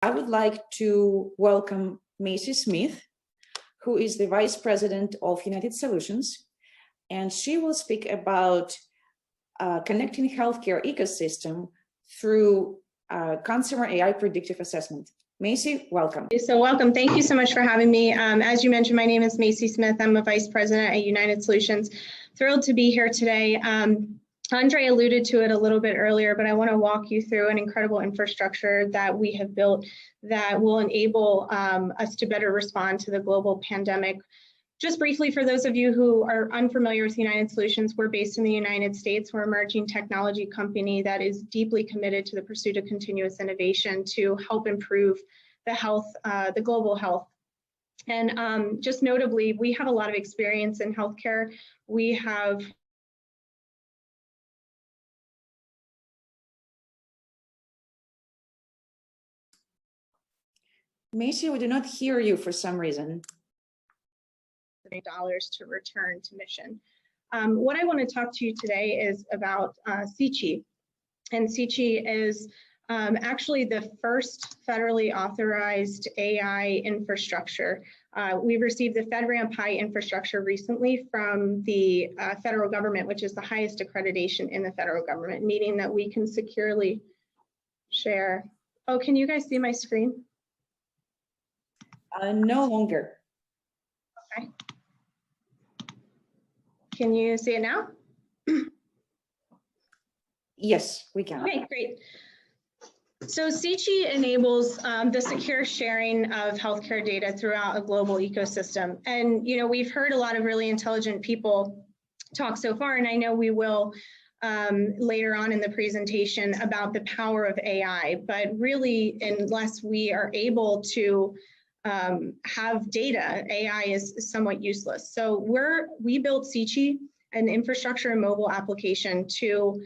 I would like to welcome Macey Smith, who is the Vice President of United Solutions, and she will speak about connecting healthcare ecosystem through consumer AI predictive assessment. Macey, welcome. So welcome. Thank you so much for having me. As you mentioned, my name is Macey Smith. I'm a Vice President at United Solutions. Thrilled to be here today. Andre alluded to it a little bit earlier, but I want to walk you through an incredible infrastructure that we have built that will enable us to better respond to the global pandemic. Just briefly, for those of you who are unfamiliar with United Solutions, we're based in the United States. We're an emerging technology company that is deeply committed to the pursuit of continuous innovation to help improve the health, the global health. And just notably, we have a lot of experience in healthcare. We have Macey, we do not hear you for some reason. $8 to return to mission. What I want to talk to you today is about SeaChi. And SeaChi is actually the first federally authorized AI infrastructure. We've received the FedRAMP High infrastructure recently from the federal government, which is the highest accreditation in the federal government, meaning that we can securely share. Oh, can you guys see my screen? No longer. Okay. Can you see it now? Yes, we can. Okay, great. So SeaChi enables the secure sharing of healthcare data throughout a global ecosystem. And, you know, we've heard a lot of really intelligent people talk so far, and I know we will later on in the presentation about the power of AI, but really, unless we are able to have data, AI is somewhat useless. So we built SeaChi, an infrastructure and mobile application to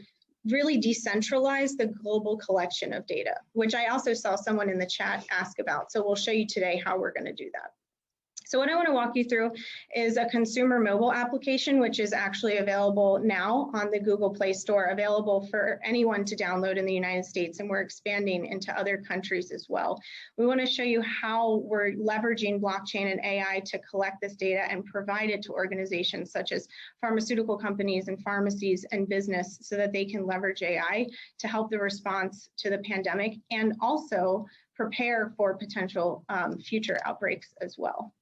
really decentralize the global collection of data, which I also saw someone in the chat ask about. So we'll show you today how we're going to do that. So what I want to walk you through is a consumer mobile application, which is actually available now on the Google Play Store, available for anyone to download in the United States, and we're expanding into other countries as well. We want to show you how we're leveraging blockchain and AI to collect this data and provide it to organizations such as pharmaceutical companies and pharmacies and business so that they can leverage AI to help the response to the pandemic and also prepare for potential future outbreaks as well.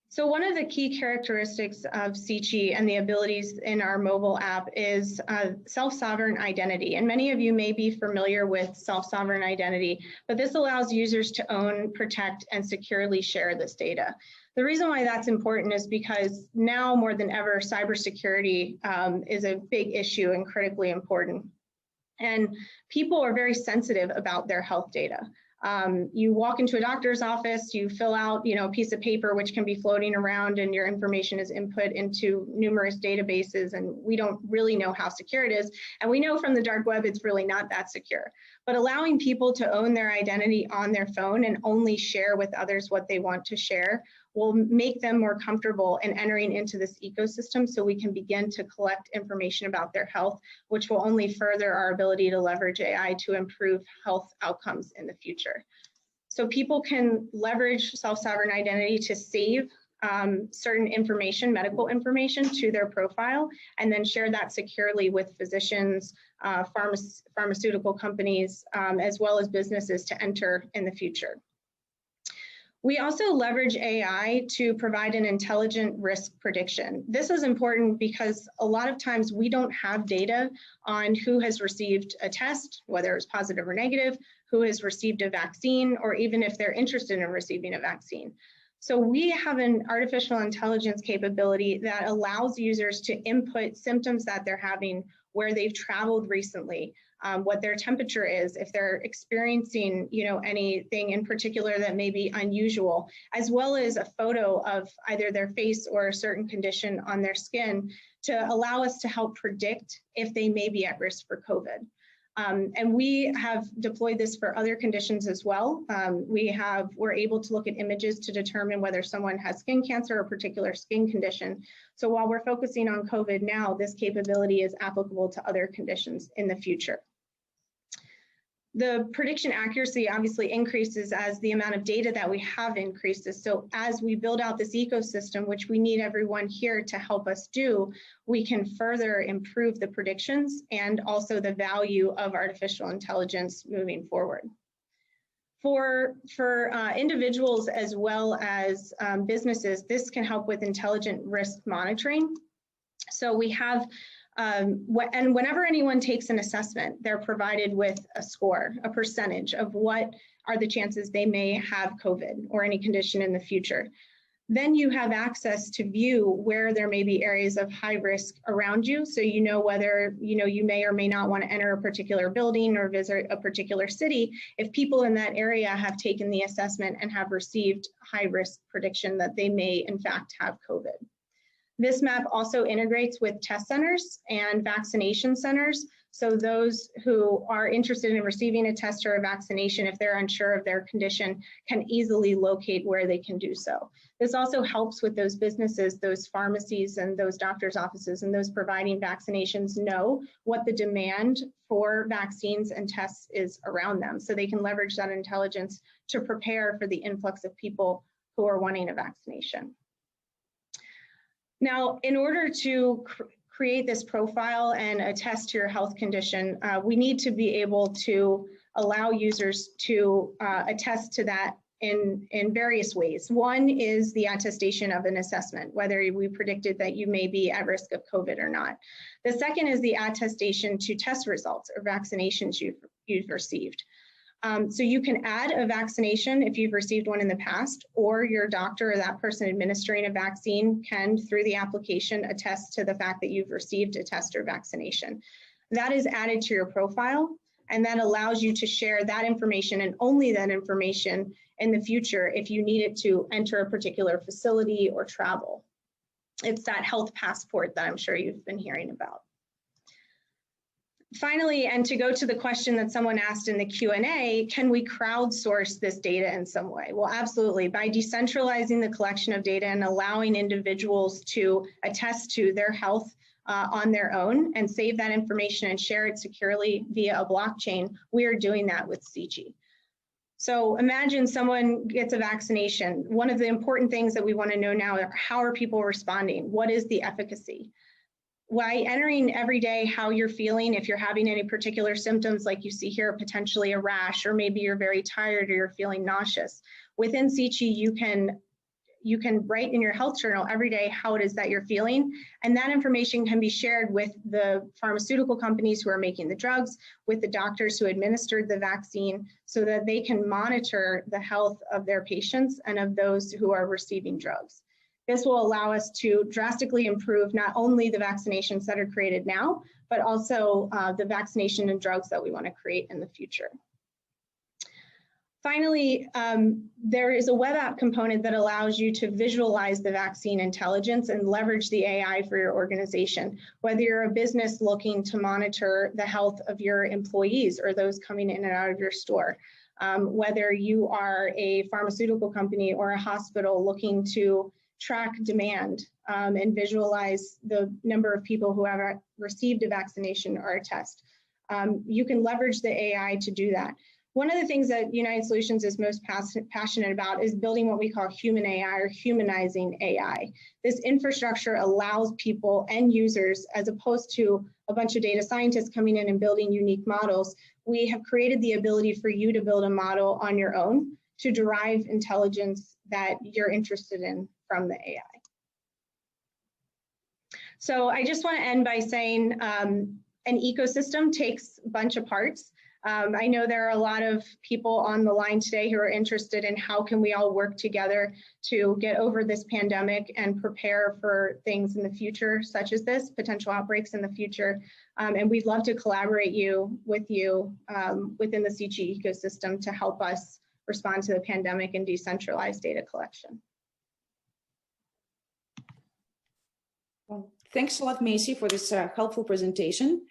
So one of the key characteristics of SeaChi and the abilities in our mobile app is self-sovereign identity. And many of you may be familiar with self-sovereign identity, but this allows users to own, protect, and securely share this data. The reason why that's important is because now more than ever, cybersecurity is a big issue and critically important. And people are very sensitive about their health data. You walk into a doctor's office, you fill out, a piece of paper which can be floating around, and your information is input into numerous databases, and we don't really know how secure it is. And we know from the dark web it's really not that secure. But allowing people to own their identity on their phone and only share with others what they want to share will make them more comfortable in entering into this ecosystem so we can begin to collect information about their health, which will only further our ability to leverage AI to improve health outcomes in the future. So people can leverage self-sovereign identity to save certain information, medical information, to their profile, and then share that securely with physicians, pharmaceutical companies, as well as businesses to enter in the future. We also leverage AI to provide an intelligent risk prediction. This is important because a lot of times we don't have data on who has received a test, whether it's positive or negative, who has received a vaccine, or even if they're interested in receiving a vaccine. So we have an artificial intelligence capability that allows users to input symptoms that they're having, where they've traveled recently, what their temperature is, if they're experiencing, anything in particular that may be unusual, as well as a photo of either their face or a certain condition on their skin to allow us to help predict if they may be at risk for COVID. And we have deployed this for other conditions as well. We're able to look at images to determine whether someone has skin cancer or a particular skin condition. So while we're focusing on COVID now, this capability is applicable to other conditions in the future. The prediction accuracy obviously increases as the amount of data that we have increases. So as we build out this ecosystem, which we need everyone here to help us do, we can further improve the predictions and also the value of artificial intelligence moving forward. For individuals as well as businesses, this can help with intelligent risk monitoring. So we have and whenever anyone takes an assessment, they're provided with a score, a percentage of what are the chances they may have COVID or any condition in the future. Then you have access to view where there may be areas of high risk around you. So you know whether you may or may not want to enter a particular building or visit a particular city if people in that area have taken the assessment and have received high risk prediction that they may in fact have COVID. This map also integrates with test centers and vaccination centers. So those who are interested in receiving a test or a vaccination, if they're unsure of their condition, can easily locate where they can do so. This also helps with those businesses, those pharmacies and those doctors' offices and those providing vaccinations know what the demand for vaccines and tests is around them. So they can leverage that intelligence to prepare for the influx of people who are wanting a vaccination. Now, in order to create this profile and attest to your health condition, we need to be able to allow users to attest to that in various ways. One is the attestation of an assessment, whether we predicted that you may be at risk of COVID or not. The second is the attestation to test results or vaccinations you've received. So you can add a vaccination if you've received one in the past, or your doctor or that person administering a vaccine can, through the application, attest to the fact that you've received a test or vaccination. That is added to your profile, and that allows you to share that information and only that information in the future if you need it to enter a particular facility or travel. It's that health passport that I'm sure you've been hearing about. Finally, and to go to the question that someone asked in the Q&A, can we crowdsource this data in some way? Well, absolutely. By decentralizing the collection of data and allowing individuals to attest to their health on their own and save that information and share it securely via a blockchain, we are doing that with SeaChi. So imagine someone gets a vaccination. One of the important things that we want to know now are how are people responding? What is the efficacy? By entering every day how you're feeling, if you're having any particular symptoms like you see here, potentially a rash, or maybe you're very tired or you're feeling nauseous. Within SeaChi, you can write in your health journal every day how it is that you're feeling, and that information can be shared with the pharmaceutical companies who are making the drugs, with the doctors who administered the vaccine, so that they can monitor the health of their patients and of those who are receiving drugs. This will allow us to drastically improve not only the vaccinations that are created now, but also the vaccination and drugs that we want to create in the future. Finally, there is a web app component that allows you to visualize the vaccine intelligence and leverage the AI for your organization. Whether you're a business looking to monitor the health of your employees or those coming in and out of your store, whether you are a pharmaceutical company or a hospital looking to track demand and visualize the number of people who have received a vaccination or a test. You can leverage the AI to do that. One of the things that United Solutions is most passionate about is building what we call human AI or humanizing AI. This infrastructure allows people and users, as opposed to a bunch of data scientists coming in and building unique models, we have created the ability for you to build a model on your own to derive intelligence that you're interested in from the AI. So I just want to end by saying an ecosystem takes a bunch of parts. I know there are a lot of people on the line today who are interested in how can we all work together to get over this pandemic and prepare for things in the future, such as this, potential outbreaks in the future. And we'd love to collaborate with you within the SeaChi ecosystem to help us respond to the pandemic and decentralized data collection. Well, thanks a lot, Macey, for this helpful presentation.